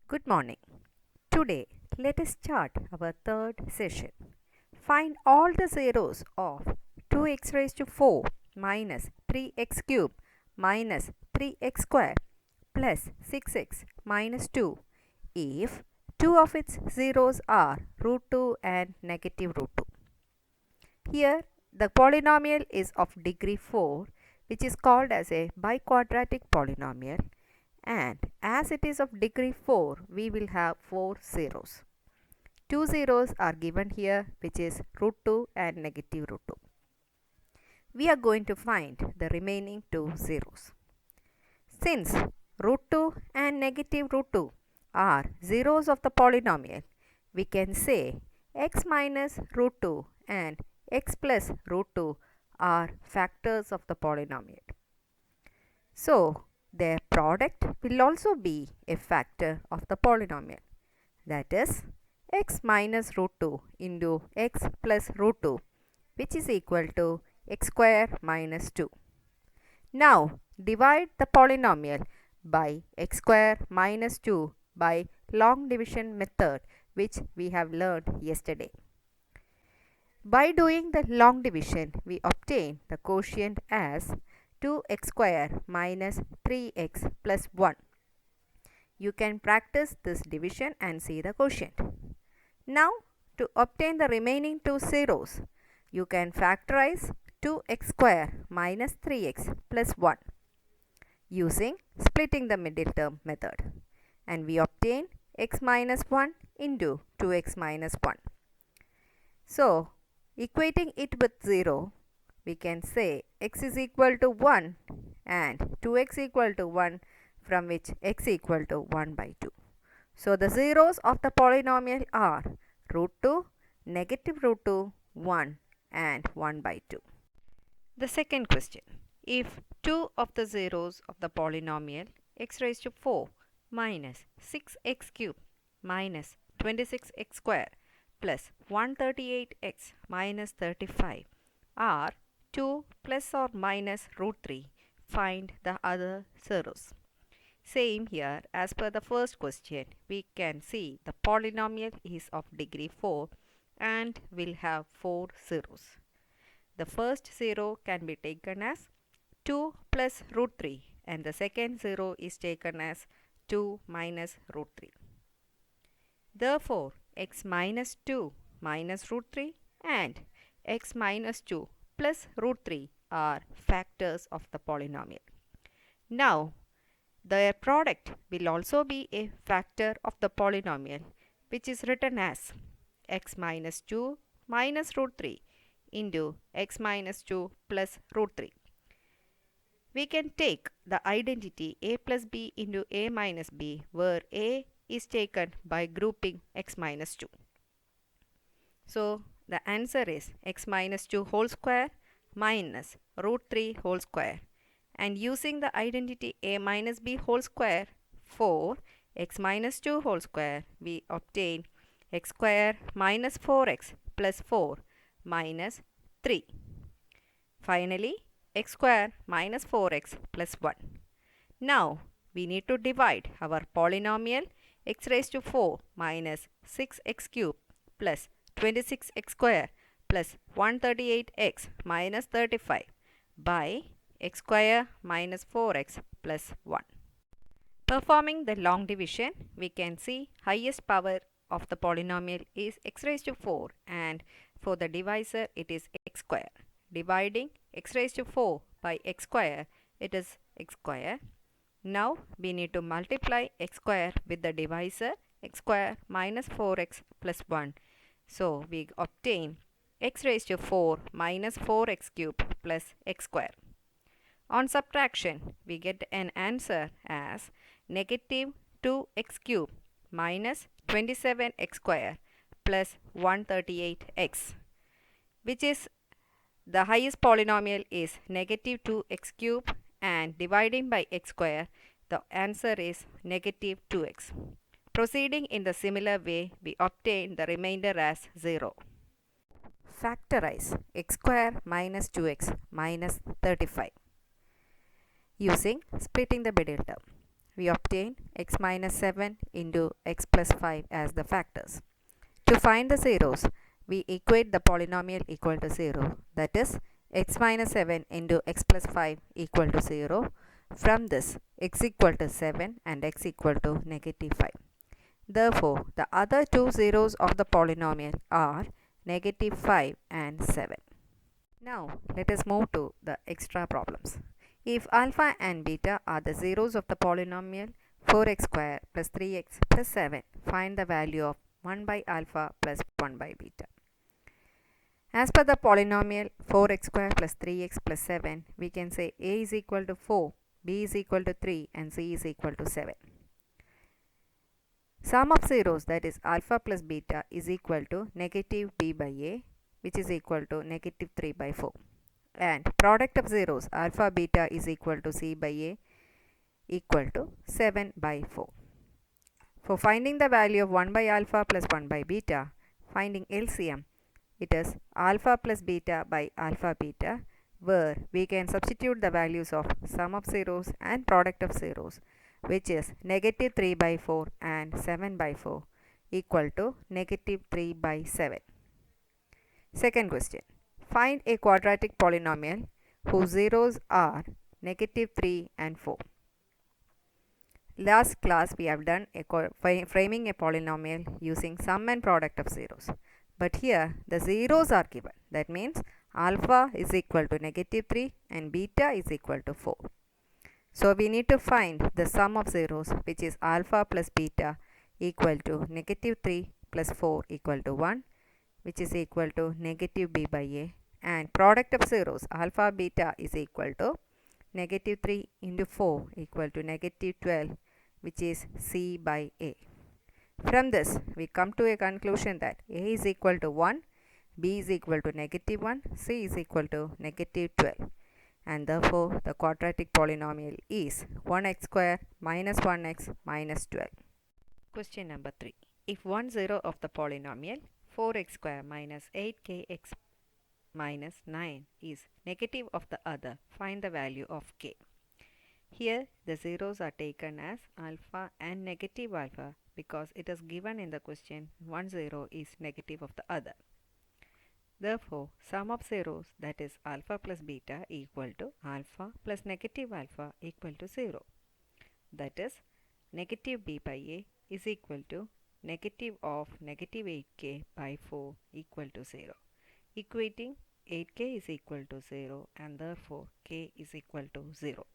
Good morning. Today, let us start our third session. Find all the zeros of 2x raised to 4 minus 3x cube minus 3x square plus 6x minus 2 if two of its zeros are root 2 and negative root 2. Here, the polynomial is of degree 4, which is called as a biquadratic polynomial, and as it is of degree 4, we will have 4 zeros. Two zeros are given here, which is root 2 and negative root 2. We are going to find the remaining two zeros. Since root 2 and negative root 2 are zeros of the polynomial, we can say x minus root 2 and x plus root 2 are factors of the polynomial. So, their product will also be a factor of the polynomial. That is x minus root 2 into x plus root 2, which is equal to x square minus 2. Now, divide the polynomial by x square minus 2 by long division method, which we have learned yesterday. By doing the long division, we obtain the quotient as 2x square minus 3x plus 1. You can practice this division and see the quotient. Now, to obtain the remaining two zeros, you can factorize 2x square minus 3x plus 1 using splitting the middle term method, and we obtain x minus 1 into 2x minus 1. So, equating it with 0, we can say x is equal to 1 and 2x equal to 1, from which x equal to 1 by 2. So, the zeros of the polynomial are root 2, negative root 2, 1 and 1 by 2. The second question. If two of the zeros of the polynomial x raised to 4 minus 6x cube minus 26x square plus 138x minus 35 are 2 plus or minus root 3, find the other zeros. Same here, as per the first question, we can see the polynomial is of degree 4 and will have 4 zeros. The first zero can be taken as 2 plus root 3 and the second zero is taken as 2 minus root 3. Therefore, x minus 2 minus root 3 and x minus 2 plus root 3 are factors of the polynomial. Now, their product will also be a factor of the polynomial, which is written as x minus 2 minus root 3 into x minus 2 plus root 3. We can take the identity a plus b into a minus b, where a is taken by grouping x minus 2. So, the answer is x minus 2 whole square minus root 3 whole square, and using the identity a minus b whole square for x minus 2 whole square, we obtain x square minus 4x plus 4 minus 3. Finally, x square minus 4x plus 1. Now, we need to divide our polynomial x raised to 4 minus 6x cube plus 26x square plus 138x minus 35 by x square minus 4x plus 1. Performing the long division, we can see highest power of the polynomial is x raised to 4 and for the divisor it is x square. Dividing x raised to 4 by x square, it is x square. Now, we need to multiply x square with the divisor x square minus 4x plus 1. So, we obtain x raised to 4 minus 4x cube plus x square. On subtraction, we get an answer as negative 2x cube minus 27x square plus 138x, which is the highest polynomial is negative 2x cube, and dividing by x square, the answer is negative 2x. Proceeding in the similar way, we obtain the remainder as 0. Factorize x square minus 2x minus 35 using splitting the middle term. we obtain x minus 7 into x plus 5 as the factors. To find the zeros, we equate the polynomial equal to 0, that is x minus 7 into x plus 5 equal to 0. From this, x equal to 7 and x equal to negative 5. Therefore, the other two zeros of the polynomial are negative 5 and 7. Now, let us move to the extra problems. If alpha and beta are the zeros of the polynomial 4x square plus 3x plus 7, find the value of 1 by alpha plus 1 by beta. As per the polynomial 4x square plus 3x plus 7, we can say a is equal to 4, b is equal to 3 and c is equal to 7. Sum of zeros, that is alpha plus beta, is equal to negative b by a, which is equal to negative 3 by 4. And product of zeros alpha beta is equal to c by a equal to 7 by 4. For finding the value of 1 by alpha plus 1 by beta, finding LCM, it is alpha plus beta by alpha beta, where we can substitute the values of sum of zeros and product of zeros, which is negative 3 by 4 and 7 by 4 equal to negative 3 by 7. Second question. Find a quadratic polynomial whose zeros are negative 3 and 4. Last class we have done framing a polynomial using sum and product of zeros. But here the zeros are given. That means alpha is equal to negative 3 and beta is equal to 4. So we need to find the sum of zeros, which is alpha plus beta equal to negative 3 plus 4 equal to 1, which is equal to negative b by a, and product of zeros alpha beta is equal to negative 3 into 4 equal to negative 12, which is c by a. From this, we come to a conclusion that a is equal to 1, b is equal to negative 1, c is equal to negative 12, and therefore the quadratic polynomial is 1x square minus 1x minus 12. Question number 3. If one zero of the polynomial 4x square minus 8kx minus 9 is negative of the other, find the value of k. Here the zeros are taken as alpha and negative alpha because it is given in the question one zero is negative of the other. Therefore, sum of zeros, that is alpha plus beta, equal to alpha plus negative alpha equal to 0. That is negative b by a is equal to negative of negative 8k by 4 equal to 0. Equating 8k is equal to 0 and therefore k is equal to 0.